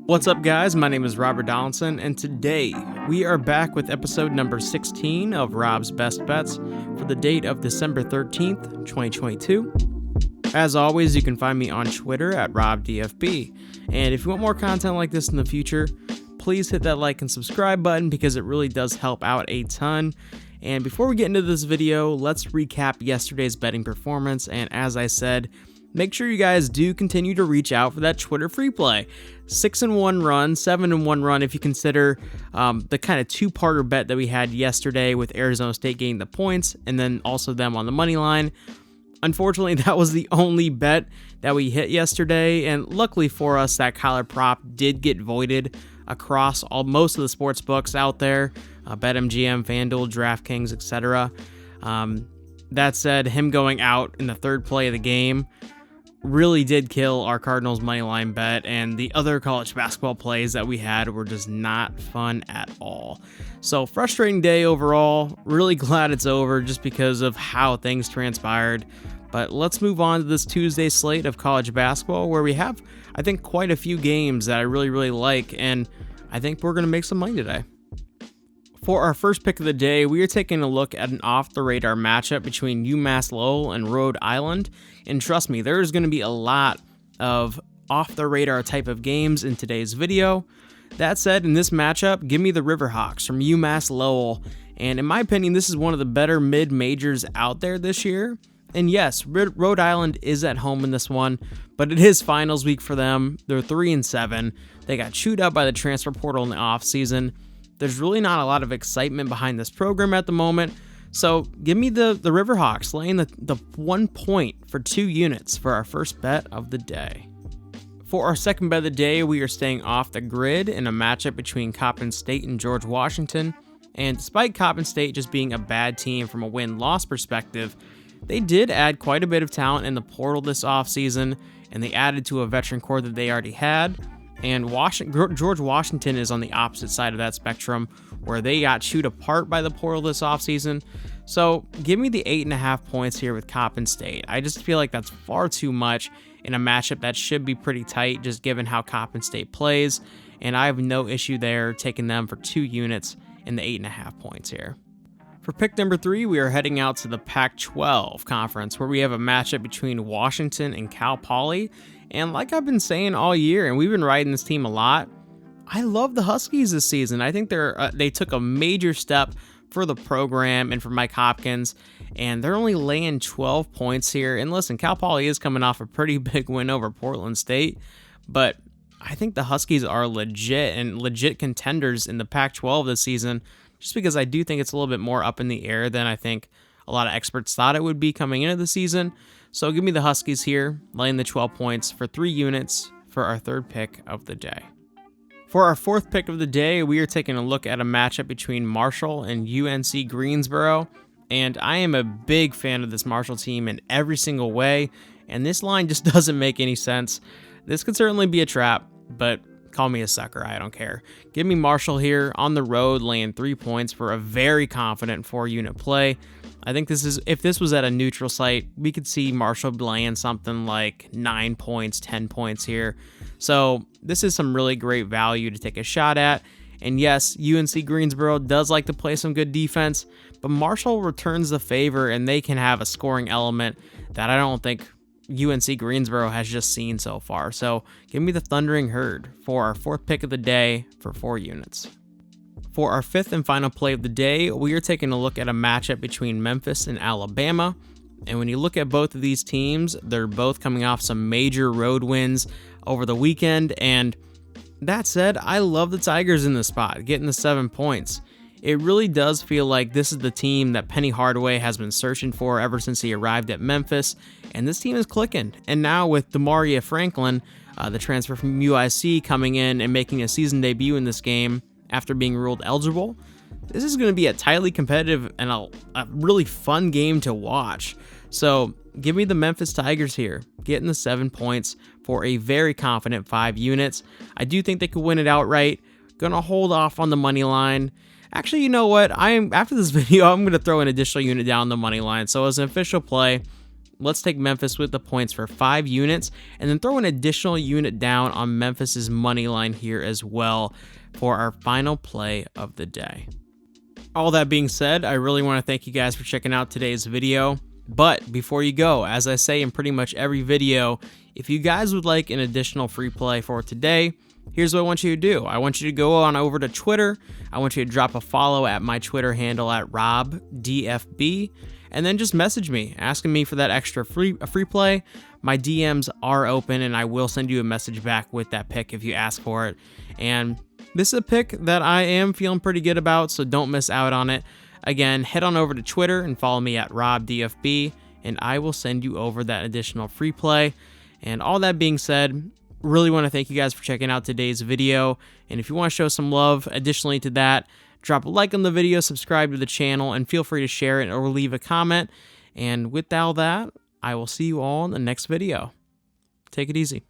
What's up, guys? My name is Robert Donaldson, and today we are back with episode number 16 of Rob's Best Bets for the date of December 13th, 2022. As always, you can find me on Twitter at RobDFB, and if you want more content like this in the future, please hit that like and subscribe button because it really does help out a ton. And before we get into this video, let's recap yesterday's betting performance, and as I said, make sure you guys do continue to reach out for that Twitter free play. 6-1 run, 7-1 run if you consider the kind of two-parter bet that we had yesterday with Arizona State getting the points and then also them on the money line. Unfortunately, that was the only bet that we hit yesterday, and luckily for us, that collar prop did get voided across most of the sports books out there, BetMGM, FanDuel, DraftKings, etc. That said, him going out in the third play of the game really did kill our Cardinals moneyline bet, and the other college basketball plays that we had were just not fun at all. So frustrating day overall. Really glad it's over just because of how things transpired. But let's move on to this Tuesday slate of college basketball where we have, I think, quite a few games that I really like, and I think we're going to make some money today. For our first pick of the day, we are taking a look at an off-the-radar matchup between UMass Lowell and Rhode Island. And trust me, there's going to be a lot of off-the-radar type of games in today's video. That said, in this matchup, give me the Riverhawks from UMass Lowell. And in my opinion, this is one of the better mid-majors out there this year. And yes, Rhode Island is at home in this one, but it is finals week for them. They're 3-7. They got chewed up by the transfer portal in the offseason. There's really not a lot of excitement behind this program at the moment, so give me the Riverhawks laying the 1 point for 2 units for our first bet of the day. For our second bet of the day, we are staying off the grid in a matchup between Coppin State and George Washington, and despite Coppin State just being a bad team from a win-loss perspective, they did add quite a bit of talent in the portal this offseason, and they added to a veteran core that they already had. And George Washington is on the opposite side of that spectrum, where they got chewed apart by the portal this offseason. So give me the 8.5 points here with Coppin State. I just feel like that's far too much in a matchup that should be pretty tight, just given how Coppin State plays. And I have no issue there taking them for 2 units in the 8.5 points here. For pick number 3, we are heading out to the Pac-12 conference, where we have a matchup between Washington and Cal Poly. And like I've been saying all year, and we've been riding this team a lot, I love the Huskies this season. I think they took a major step for the program and for Mike Hopkins, and they're only laying 12 points here. And listen, Cal Poly is coming off a pretty big win over Portland State, but I think the Huskies are legit contenders in the Pac-12 this season, just because I do think it's a little bit more up in the air than I think a lot of experts thought it would be coming into the season. So give me the Huskies here, laying the 12 points for 3 units for our third pick of the day. For our fourth pick of the day, we are taking a look at a matchup between Marshall and UNC Greensboro. And I am a big fan of this Marshall team in every single way, and this line just doesn't make any sense. This could certainly be a trap, but call me a sucker, I don't care. Give me Marshall here on the road, laying 3 points for a very confident 4-unit play. I think if this was at a neutral site, we could see Marshall laying something like 9 points, 10 points here. So this is some really great value to take a shot at. And yes, UNC Greensboro does like to play some good defense, but Marshall returns the favor and they can have a scoring element that I don't think UNC Greensboro has just seen so far. So give me the Thundering Herd for our fourth pick of the day for 4 units. For our fifth and final play of the day, we are taking a look at a matchup between Memphis and Alabama. And when you look at both of these teams, they're both coming off some major road wins over the weekend. And that said, I love the Tigers in this spot, getting the 7 points. It really does feel like this is the team that Penny Hardaway has been searching for ever since he arrived at Memphis. And this team is clicking. And now with Demaria Franklin, the transfer from UIC, coming in and making a season debut in this game after being ruled eligible, this is going to be a tightly competitive and a really fun game to watch. So give me the Memphis Tigers here, getting the 7 points for a very confident 5 units. I do think they could win it outright. Gonna hold off on the money line. Actually, you know what? After this video, I'm gonna throw an additional unit down the money line. So as an official play, let's take Memphis with the points for 5 units, and then throw an additional unit down on Memphis's money line here as well for our final play of the day. All that being said, I really want to thank you guys for checking out today's video. But before you go, as I say in pretty much every video, if you guys would like an additional free play for today, here's what I want you to do. I want you to go on over to Twitter. I want you to drop a follow at my Twitter handle at RobDFB, and then just message me asking me for that extra free play. My DMs are open, and I will send you a message back with that pick if you ask for it. And this is a pick that I am feeling pretty good about, so don't miss out on it. Again, head on over to Twitter and follow me at RobDFB, and I will send you over that additional free play. And all that being said, really want to thank you guys for checking out today's video. And if you want to show some love additionally to that, drop a like on the video, subscribe to the channel, and feel free to share it or leave a comment. And with all that, I will see you all in the next video. Take it easy.